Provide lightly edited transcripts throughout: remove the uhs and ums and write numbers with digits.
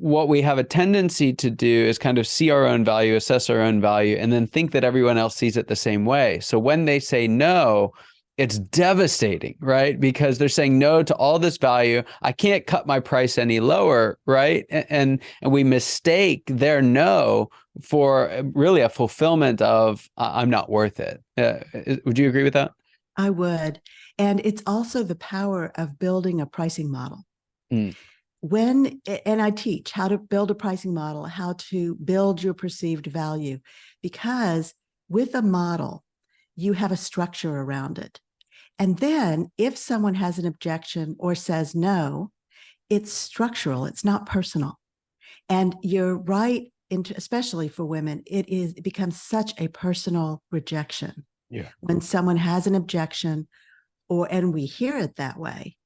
what we have a tendency to do is kind of see our own value, assess our own value, and then think that everyone else sees it the same way. So when they say no, it's devastating, right? Because they're saying no to all this value. I can't cut my price any lower, right? And we mistake their no for really a fulfillment of I'm not worth it. Would you agree with that? I would. And it's also the power of building a pricing model. Mm. And I teach how to build a pricing model, how to build your perceived value, because with a model, you have a structure around it. And then if someone has an objection or says no, it's structural, it's not personal. And you're right, especially for women, it becomes such a personal rejection. Yeah. When someone has an objection, and we hear it that way,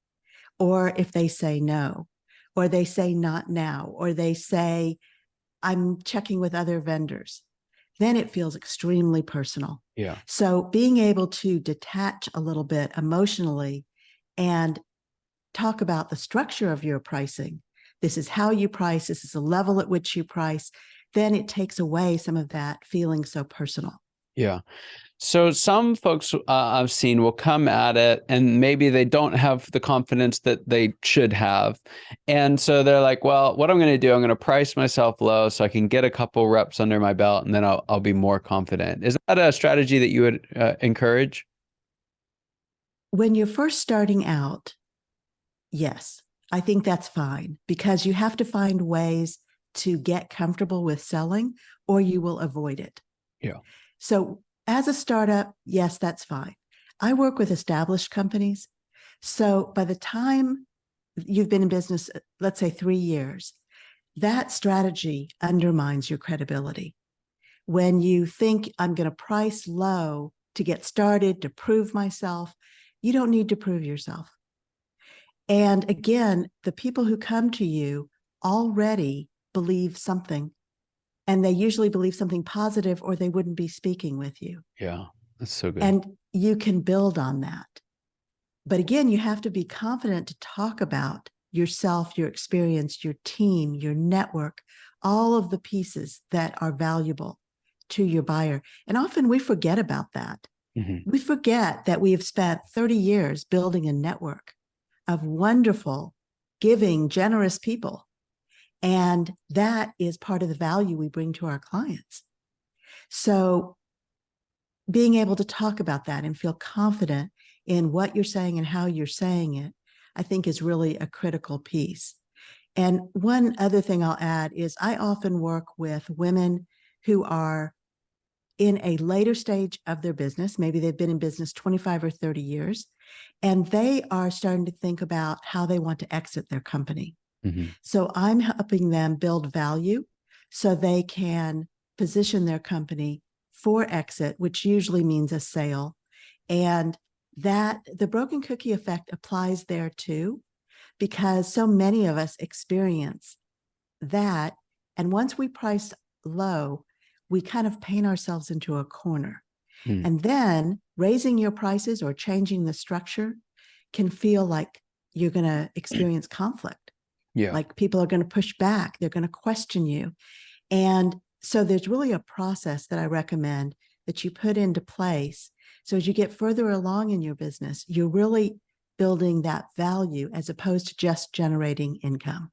or if they say no, or they say not now, or they say I'm checking with other vendors, then it feels extremely personal. Yeah. So being able to detach a little bit emotionally and talk about the structure of your pricing, this is how you price, this is the level at which you price, then it takes away some of that feeling so personal. Yeah. So some folks I've seen will come at it and maybe they don't have the confidence that they should have. And so they're like, well, what I'm going to do, I'm going to price myself low so I can get a couple reps under my belt and then I'll be more confident. Is that a strategy that you would encourage? When you're first starting out, yes, I think that's fine, because you have to find ways to get comfortable with selling or you will avoid it. Yeah. So as a startup, yes, that's fine. I work with established companies. So by the time you've been in business, let's say 3 years, that strategy undermines your credibility. When you think I'm going to price low to get started, to prove myself, you don't need to prove yourself. And again, the people who come to you already believe something, and they usually believe something positive or they wouldn't be speaking with you. Yeah, that's so good. And you can build on that. But again, you have to be confident to talk about yourself, your experience, your team, your network, all of the pieces that are valuable to your buyer. And often we forget about that. Mm-hmm. We forget that we have spent 30 years building a network of wonderful, giving, generous people. And that is part of the value we bring to our clients. So being able to talk about that and feel confident in what you're saying and how you're saying it, I think is really a critical piece. And one other thing I'll add is I often work with women who are in a later stage of their business. Maybe they've been in business 25 or 30 years, and they are starting to think about how they want to exit their company. Mm-hmm. So I'm helping them build value so they can position their company for exit, which usually means a sale. And that the broken cookie effect applies there too, because so many of us experience that. And once we price low, we kind of paint ourselves into a corner. Mm. And then raising your prices or changing the structure can feel like you're going to experience conflict. Yeah. Like people are going to push back. They're going to question you. And so there's really a process that I recommend that you put into place. So as you get further along in your business, you're really building that value as opposed to just generating income.